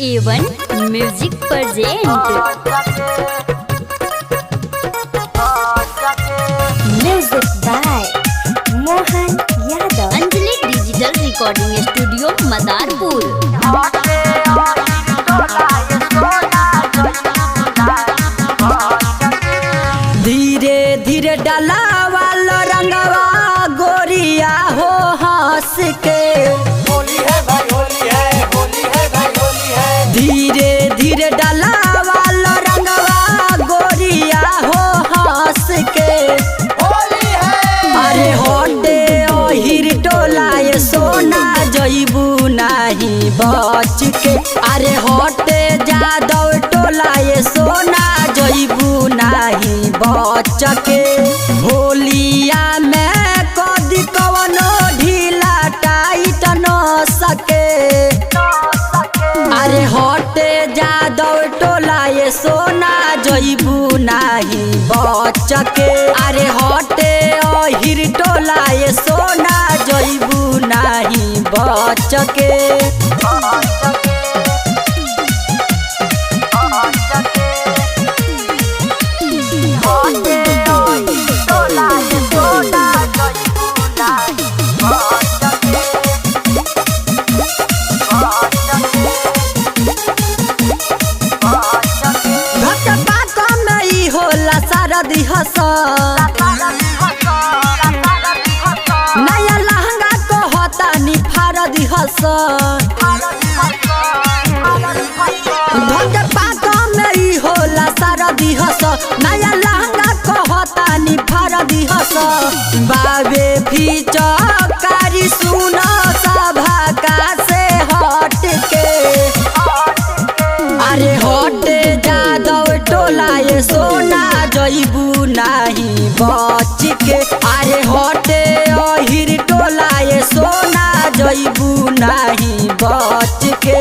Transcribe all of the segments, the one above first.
A1 music present music by Mohan Yadav. Anjali digital recording studio Madarpur. धीरे धीरे डाला वाला रंगवा गोरिया हो हंस के, होली है भाई होली है, होली है भाई होली है। धीरे धीरे डाला वाला रंगवा गोरिया हो हंस के। होली है अरे होटे ओहिर टोला ये सोना जइबू नहीं बच के। अरे होटे जादव टोला ये सोना जइबू नहीं बच के। होलिया में कदी कवनो ढीला टाइट न सके। अरे होटे जादव टोला ये सोना जइबू नहीं बच के। अरे होटे ओहिर टोला ये सोना जइबू नहीं बच के। शारदी हस नया लहंगा को होता नी फारदी हस। धोके पाक में ही होला शारदी हस नया लहंगा को होता नी फारदी हस। बाबे फीचकारी सुना सभा का से हट के। अरे होटे जादव टोला ये सोना जइबू नहीं बच के। अरे होटे ओहिर टोला ये सोना जइबू नहीं बच के।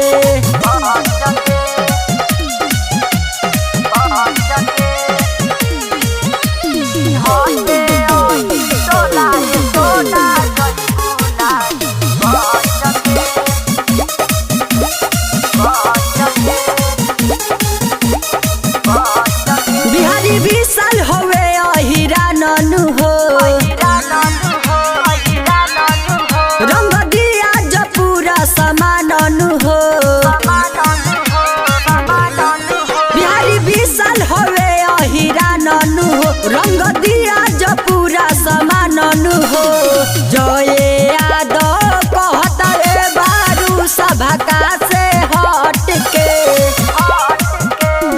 बिहारी विशाल होवे अहिरा ननु हो। रंग दिया जो पूरा समान हो। बिहारी विशाल होवे अहिरा ननु हो। रंग दिया जो पूरा समान हो। जय यादव कहता ए बारू सभा का से हट के।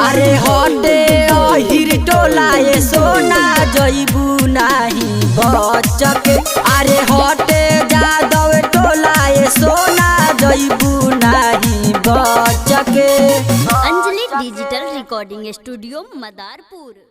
अरे होटे ओहिर टोला ये सोना जइबू नहीं बच के। अरे होटे जादव टोला ये सोना जइबू नहीं बच के। Anjali digital recording studio Madarpur.